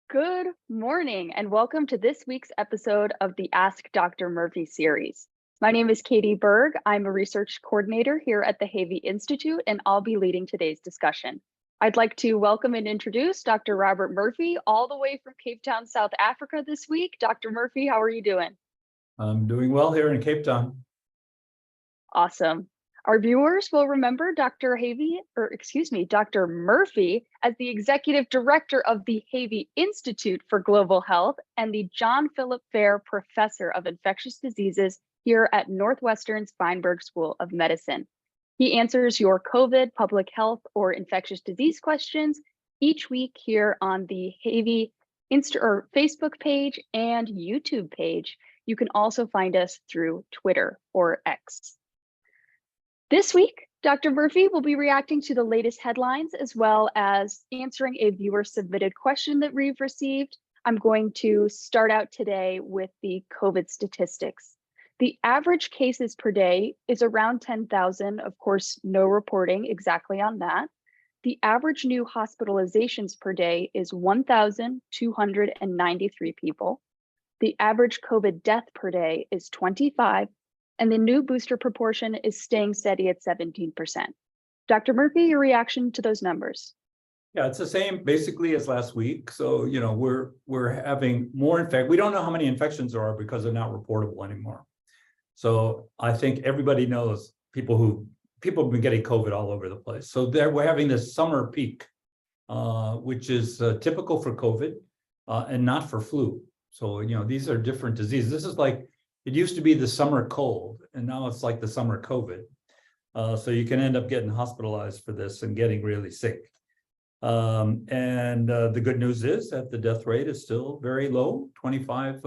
Good morning, and welcome to this week's episode of the Ask Dr. Murphy series. My name is Katie Berg. I'm a research coordinator here at the Havey Institute, and I'll be leading today's discussion. I'd like to welcome and introduce Dr. Robert Murphy, all the way from Cape Town, South Africa this week. Dr. Murphy, how are you doing? I'm doing well here in Cape Town. Awesome. Our viewers will remember Dr. Murphy as the executive director of the Havey Institute for Global Health and the John Philip Fair Professor of Infectious Diseases here at Northwestern's Feinberg School of Medicine. He answers your COVID, public health, or infectious disease questions each week here on the Havey Facebook page and YouTube page. You can also find us through Twitter or X. This week, Dr. Murphy will be reacting to the latest headlines as well as answering a viewer-submitted question that we've received. I'm going to start out today with the COVID statistics. The average cases per day is around 10,000. Of course, no reporting exactly on that. The average new hospitalizations per day is 1,293 people. The average COVID death per day is 25. And the new booster proportion is staying steady at 17%. Dr. Murphy, your reaction to those numbers? Yeah, it's the same basically as last week. So, we're having more we don't know how many infections there are because they're not reportable anymore. So I think everybody knows people have been getting COVID all over the place. So we're having this summer peak, which is typical for COVID and not for flu. So, these are different diseases. This is like, it used to be the summer cold, and now it's like the summer COVID. So you can end up getting hospitalized for this and getting really sick. The good news is that the death rate is still very low, 25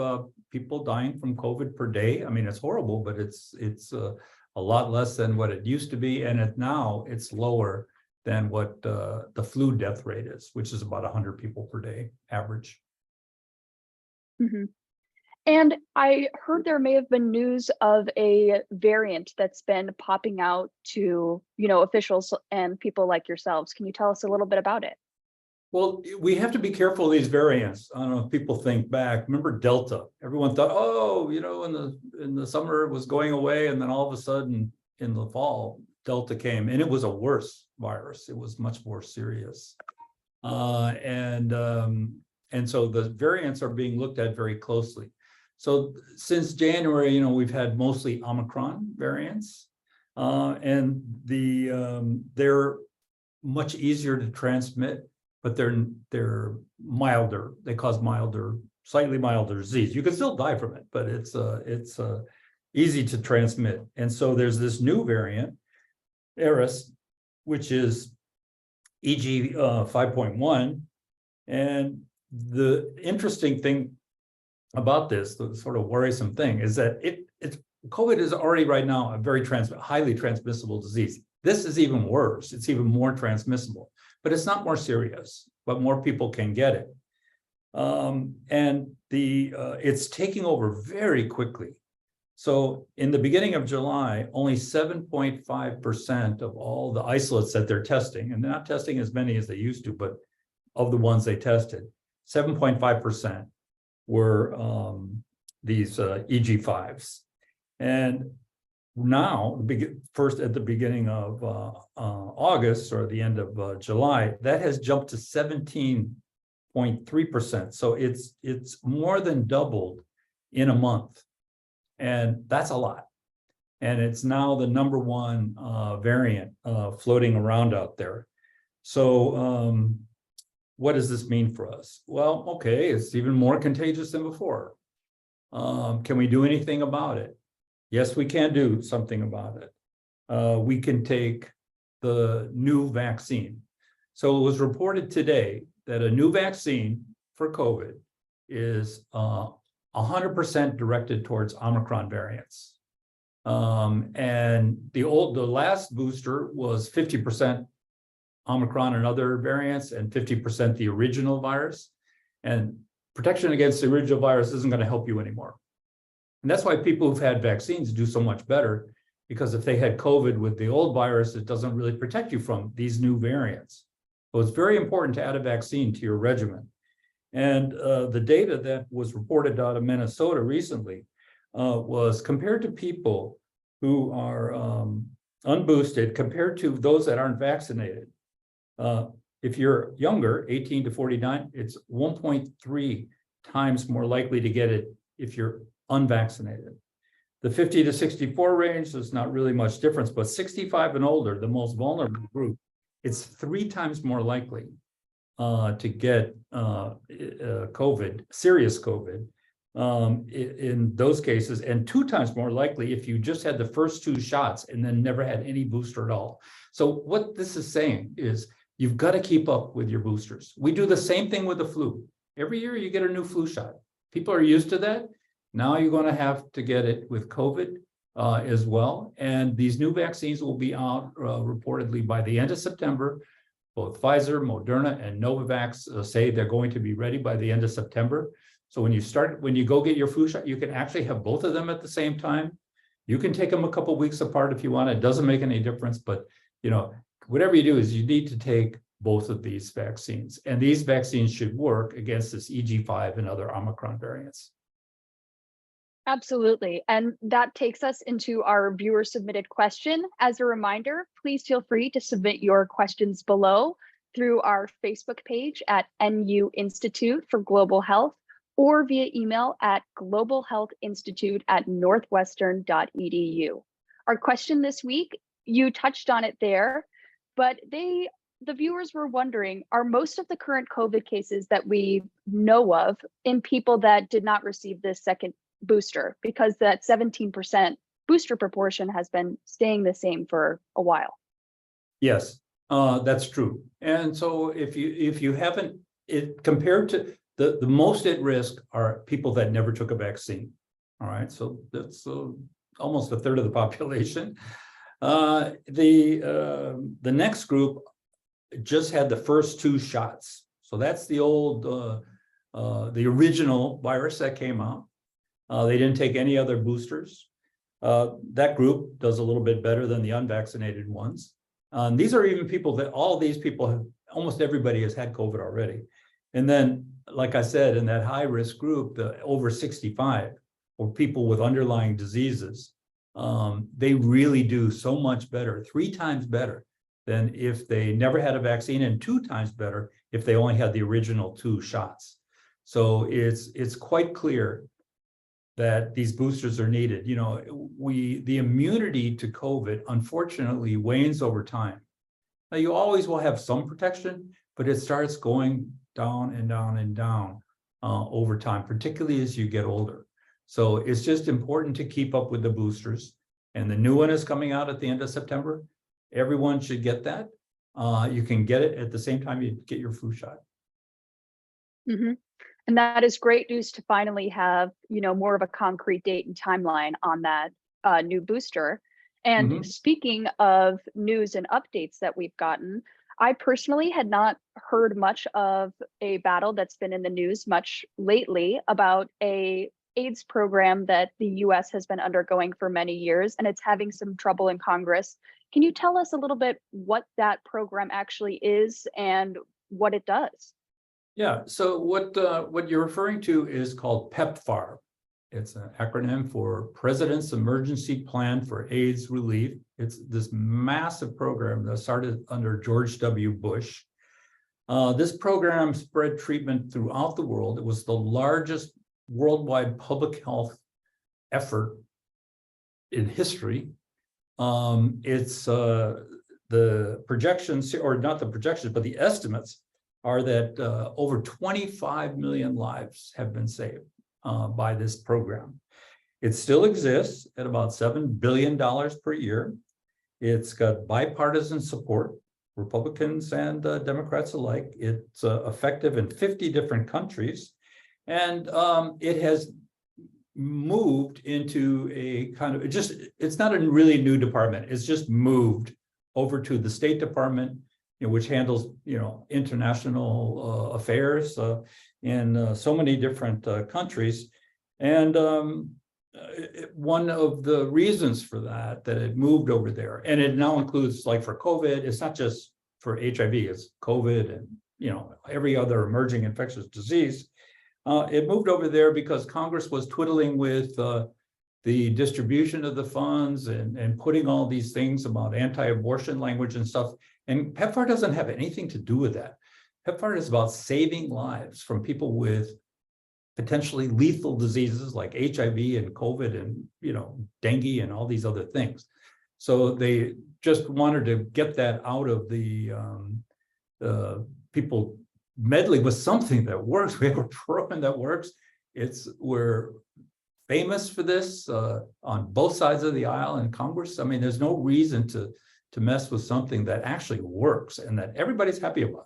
people dying from COVID per day. I mean, it's horrible, but it's a lot less than what it used to be. And now it's lower than what the flu death rate is, which is about 100 people per day average. Mm-hmm. And I heard there may have been news of a variant that's been popping out to, officials and people like yourselves. Can you tell us a little bit about it? Well, we have to be careful of these variants. I don't know if people think back. Remember Delta? Everyone thought, in the summer it was going away, and then all of a sudden in the fall, Delta came, and it was a worse virus. It was much more serious. And so the variants are being looked at very closely. So since January, we've had mostly Omicron variants, and they're much easier to transmit, but they're milder. They cause slightly milder disease. You can still die from it, but it's easy to transmit. And so there's this new variant, RS, which is EG 5.1, and the interesting thing about this, the sort of worrisome thing, is that COVID is already right now a very highly transmissible disease. This is even worse. It's even more transmissible, but it's not more serious, but more people can get it. It's taking over very quickly. So in the beginning of July, only 7.5% of all the isolates that they're testing, and they're not testing as many as they used to, but of the ones they tested, 7.5% were these EG5s. And now, first at the beginning of August or the end of July, that has jumped to 17.3%. So it's more than doubled in a month. And that's a lot. And it's now the number one variant floating around out there. So what does this mean for us? Well, okay, it's even more contagious than before. Can we do anything about it? Yes, we can do something about it. We can take the new vaccine. So it was reported today that a new vaccine for COVID is 100% directed towards Omicron variants. And the last booster was 50% Omicron and other variants and 50% the original virus. And protection against the original virus isn't going to help you anymore. And that's why people who've had vaccines do so much better, because if they had COVID with the old virus, it doesn't really protect you from these new variants. So it's very important to add a vaccine to your regimen. And the data that was reported out of Minnesota recently was compared to people who are unboosted compared to those that aren't vaccinated. If you're younger, 18 to 49, it's 1.3 times more likely to get it if you're unvaccinated. The 50 to 64 range, there's not really much difference, but 65 and older, the most vulnerable group, it's 3 times more likely to get COVID, serious COVID, in those cases, and 2 times more likely if you just had the first 2 shots and then never had any booster at all. So what this is saying is you've got to keep up with your boosters. We do the same thing with the flu. Every year you get a new flu shot. People are used to that. Now you're going to have to get it with COVID as well. And these new vaccines will be out reportedly by the end of September. Both Pfizer, Moderna, and Novavax say they're going to be ready by the end of September. So when you go get your flu shot, you can actually have both of them at the same time. You can take them a couple of weeks apart if you want. It doesn't make any difference, but whatever you do is you need to take both of these vaccines, and these vaccines should work against this EG5 and other Omicron variants. Absolutely. And that takes us into our viewer submitted question. As a reminder, please feel free to submit your questions below through our Facebook page at NU Institute for Global Health or via email at globalhealthinstitute@northwestern.edu. Our question this week, you touched on it there, but the viewers were wondering, are most of the current COVID cases that we know of in people that did not receive this second booster, because that 17% booster proportion has been staying the same for a while? Yes, that's true. And so if you haven't, compared to the most at risk are people that never took a vaccine. All right, so that's almost a third of the population. The next group just had the first 2 shots. So that's the old, the original virus that came out. They didn't take any other boosters. That group does a little bit better than the unvaccinated ones. These are even people that all these people have, almost everybody has had COVID already. And then, like I said, in that high risk group, the over 65 or people with underlying diseases, they really do so much better, 3 times better than if they never had a vaccine, and 2 times better if they only had the original 2 shots. So it's quite clear that these boosters are needed. The immunity to COVID, unfortunately, wanes over time. Now, you always will have some protection, but it starts going down and down and down over time, particularly as you get older. So it's just important to keep up with the boosters. And the new one is coming out at the end of September. Everyone should get that. You can get it at the same time you get your flu shot. Mm-hmm. And that is great news to finally have, more of a concrete date and timeline on that new booster. And speaking of news and updates that we've gotten, I personally had not heard much of a battle that's been in the news much lately about a AIDS program that the US has been undergoing for many years, and it's having some trouble in Congress. Can you tell us a little bit what that program actually is and what it does? Yeah, so what you're referring to is called PEPFAR. It's an acronym for President's Emergency Plan for AIDS Relief. It's this massive program that started under George W. Bush. This program spread treatment throughout the world. It was the largest worldwide public health effort in history. It's the projections, or not the projections, but the estimates are that over 25 million lives have been saved by this program. It still exists at about $7 billion per year. It's got bipartisan support, Republicans and Democrats alike. It's effective in 50 different countries. And it has moved into a kind of, it's not a really new department. It's just moved over to the State Department, which handles, international affairs in so many different countries. And one of the reasons for that it moved over there, and it now includes, like for COVID, it's not just for HIV, it's COVID and every other emerging infectious disease. It moved over there because Congress was twiddling with the distribution of the funds and putting all these things about anti-abortion language and stuff. And PEPFAR doesn't have anything to do with that. PEPFAR is about saving lives from people with potentially lethal diseases like HIV and COVID and dengue and all these other things. So they just wanted to get that out of the people meddling with something that works. We have a program that works. We're famous for this on both sides of the aisle in Congress. I mean, there's no reason to mess with something that actually works and that everybody's happy about.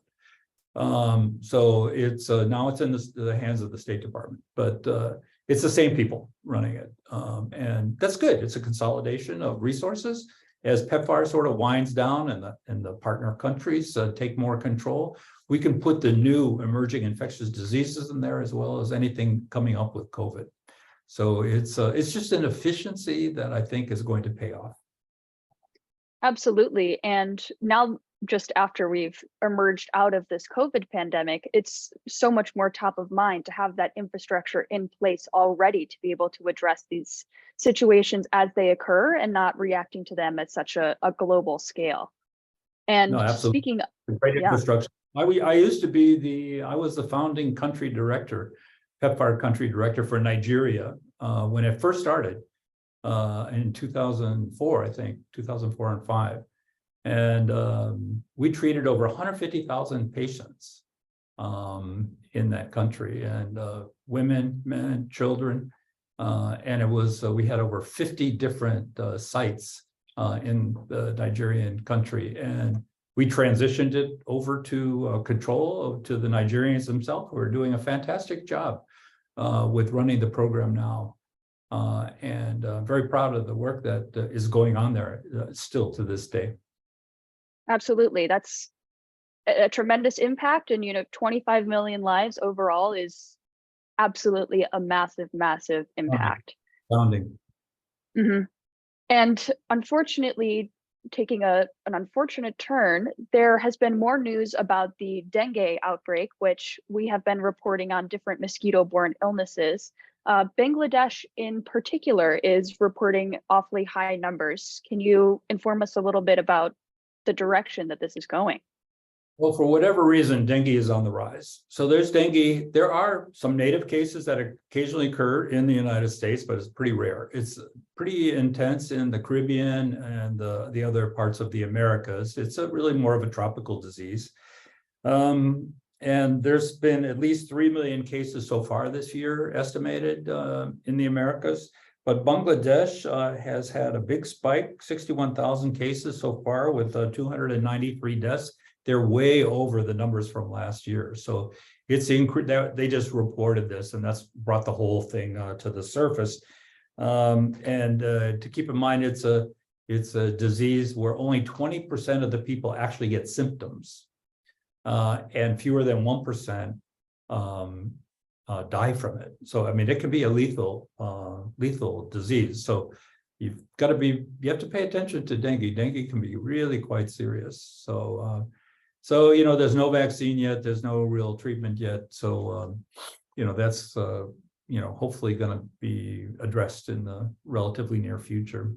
So it's now it's in the hands of the State Department, but it's the same people running it. And that's good. It's a consolidation of resources as PEPFAR sort of winds down and the partner countries take more control. We can put the new emerging infectious diseases in there as well as anything coming up with COVID. So it's just an efficiency that I think is going to pay off. Absolutely. And now, just after we've emerged out of this COVID pandemic, it's so much more top of mind to have that infrastructure in place already to be able to address these situations as they occur and not reacting to them at such a global scale. And No, absolutely. speaking, great infrastructure. I used to be I was the founding country director, PEPFAR country director for Nigeria when it first started in 2004, I think, 2004 and 5. And we treated over 150,000 patients in that country, and women, men, children. And it was, we had over 50 different sites in the Nigerian country. And we transitioned it over to control to the Nigerians themselves, who are doing a fantastic job with running the program now. And very proud of the work that is going on there still to this day. absolutely, that's a tremendous impact. And 25 million lives overall is absolutely a massive, massive impact. Founding. Mhm. And unfortunately, taking an unfortunate turn, there has been more news about the dengue outbreak, which we have been reporting on different mosquito-borne illnesses. Bangladesh in particular is reporting awfully high numbers. Can you inform us a little bit about the direction that this is going? Well, for whatever reason, dengue is on the rise. So there's dengue. There are some native cases that occasionally occur in the United States, but it's pretty rare. It's pretty intense in the Caribbean and the other parts of the Americas. It's really more of a tropical disease. And there's been at least 3 million cases so far this year estimated in the Americas. But Bangladesh has had a big spike, 61,000 cases so far with 293 deaths. They're way over the numbers from last year. So it's they just reported this, and that's brought the whole thing to the surface. And to keep in mind, it's a disease where only 20% of the people actually get symptoms, and fewer than 1% die from it. So I mean, it can be a lethal disease. So you have to pay attention to dengue. Dengue can be really quite serious. So there's no vaccine yet. There's no real treatment yet. So that's hopefully going to be addressed in the relatively near future.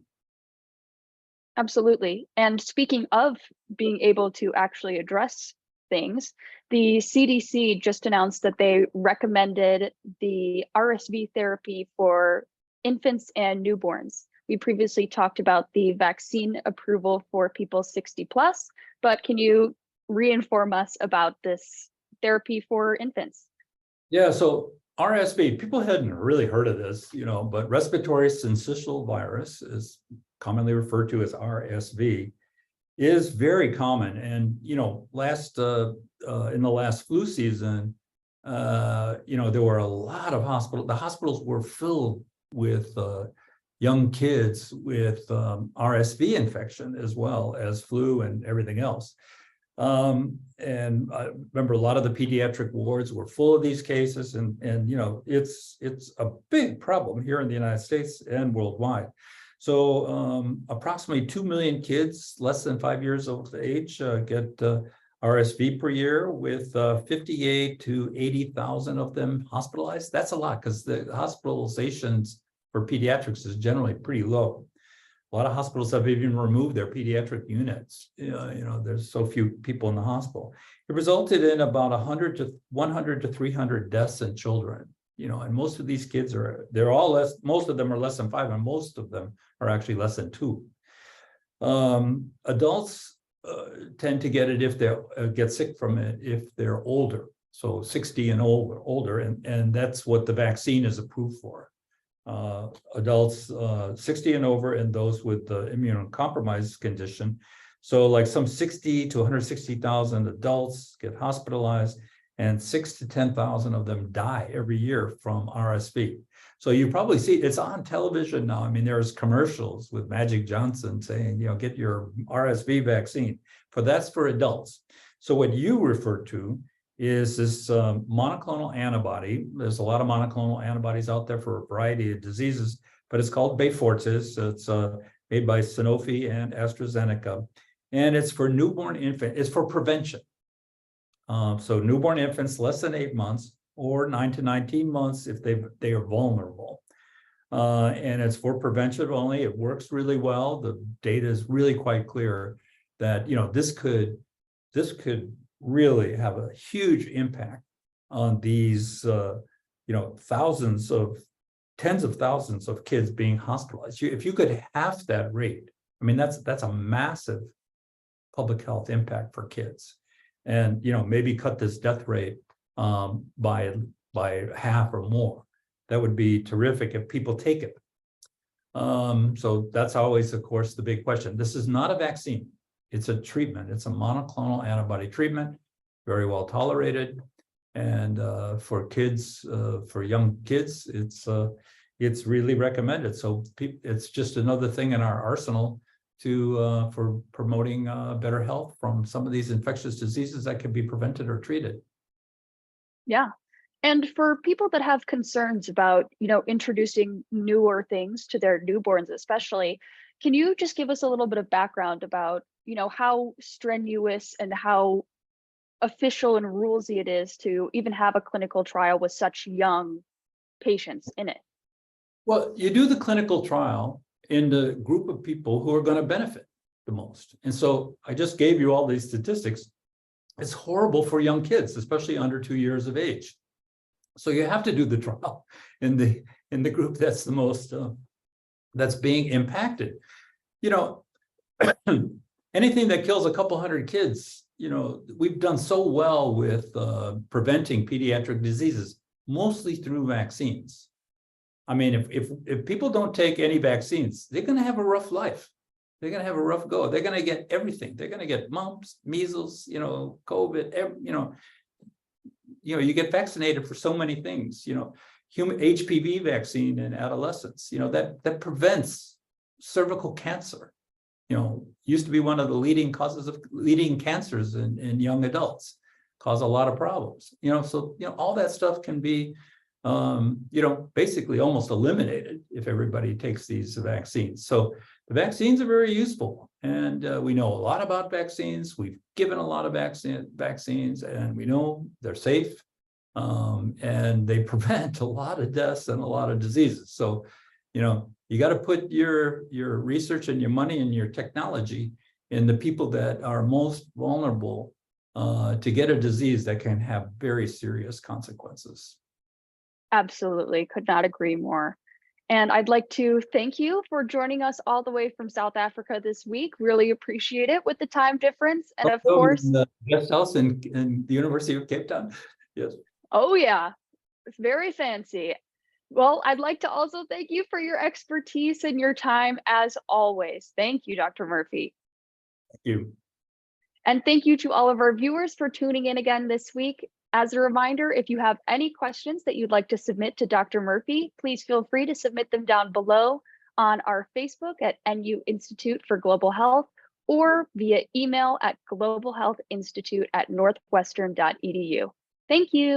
Absolutely. And speaking of being able to actually address things, the CDC just announced that they recommended the RSV therapy for infants and newborns. We previously talked about the vaccine approval for people 60 plus, but can you re-inform us about this therapy for infants? Yeah, so RSV, people hadn't really heard of this, but respiratory syncytial virus is commonly referred to as RSV, is very common. And in the last flu season, there were a lot of the hospitals were filled with young kids with RSV infection as well as flu and everything else. And I remember a lot of the pediatric wards were full of these cases, and it's a big problem here in the United States and worldwide. So approximately 2 million kids less than 5 years of age get RSV per year with 58 to 80,000 of them hospitalized. That's a lot because the hospitalizations for pediatrics is generally pretty low. A lot of hospitals have even removed their pediatric units. There's so few people in the hospital. It resulted in about 100 to 300 deaths in children. And most of these kids they're all most of them are less than 5, and most of them are actually less than 2. Adults tend to get it if they get sick from it if they're older, so 60 and older, and that's what the vaccine is approved for. Adults 60 and over, and those with the immunocompromised condition. So like some 60 to 160,000 adults get hospitalized, and 6,000 to 10,000 of them die every year from RSV. So you probably see it's on television now. I mean, there's commercials with Magic Johnson saying, get your RSV vaccine. That's for adults. So what you refer to is this monoclonal antibody. There's a lot of monoclonal antibodies out there for a variety of diseases, but it's called Beyfortus. It's made by Sanofi and AstraZeneca, and it's for newborn infant. It's for prevention. So newborn infants less than 8 months or 9 to 19 months if they are vulnerable. And it's for prevention only. It works really well. The data is really quite clear that this could really have a huge impact on these tens of thousands of kids being hospitalized. If you could half that rate, I mean that's a massive public health impact for kids. And maybe cut this death rate by half or more. That would be terrific if people take it. So that's always, of course, the big question. This is not a vaccine. It's a treatment. It's a monoclonal antibody treatment, very well tolerated. And for kids, for young kids, it's really recommended. So it's just another thing in our arsenal for promoting better health from some of these infectious diseases that can be prevented or treated. Yeah. And for people that have concerns about, introducing newer things to their newborns, especially, can you just give us a little bit of background about, how strenuous and how official and rulesy it is to even have a clinical trial with such young patients in it? Well, you do the clinical trial in the group of people who are going to benefit the most. And so I just gave you all these statistics. It's horrible for young kids, especially under 2 years of age. So you have to do the trial in the group that's the most that's being impacted. Anything that kills a couple hundred kids, we've done so well with preventing pediatric diseases, mostly through vaccines. I mean, if people don't take any vaccines, they're going to have a rough life. They're going to have a rough go. They're going to get everything. They're going to get mumps, measles, COVID, you get vaccinated for so many things, human HPV vaccine in adolescents, that prevents cervical cancer, used to be one of the leading cancers in young adults, cause a lot of problems, so, all that stuff can be, basically almost eliminated if everybody takes these vaccines. So the vaccines are very useful, and we know a lot about vaccines. We've given a lot of vaccines, and we know they're safe, and they prevent a lot of deaths and a lot of diseases. So, you got to put your research and your money and your technology in the people that are most vulnerable to get a disease that can have very serious consequences. Absolutely. Could not agree more. And I'd like to thank you for joining us all the way from South Africa this week. Really appreciate it with the time difference. And of course, in the guest house in the University of Cape Town. Yes. Oh yeah, it's very fancy. Well, I'd like to also thank you for your expertise and your time as always. Thank you, Dr. Murphy. Thank you. And thank you to all of our viewers for tuning in again this week. As a reminder, if you have any questions that you'd like to submit to Dr. Murphy, please feel free to submit them down below on our Facebook at NU Institute for Global Health or via email at globalhealthinstitute@northwestern.edu. Thank you.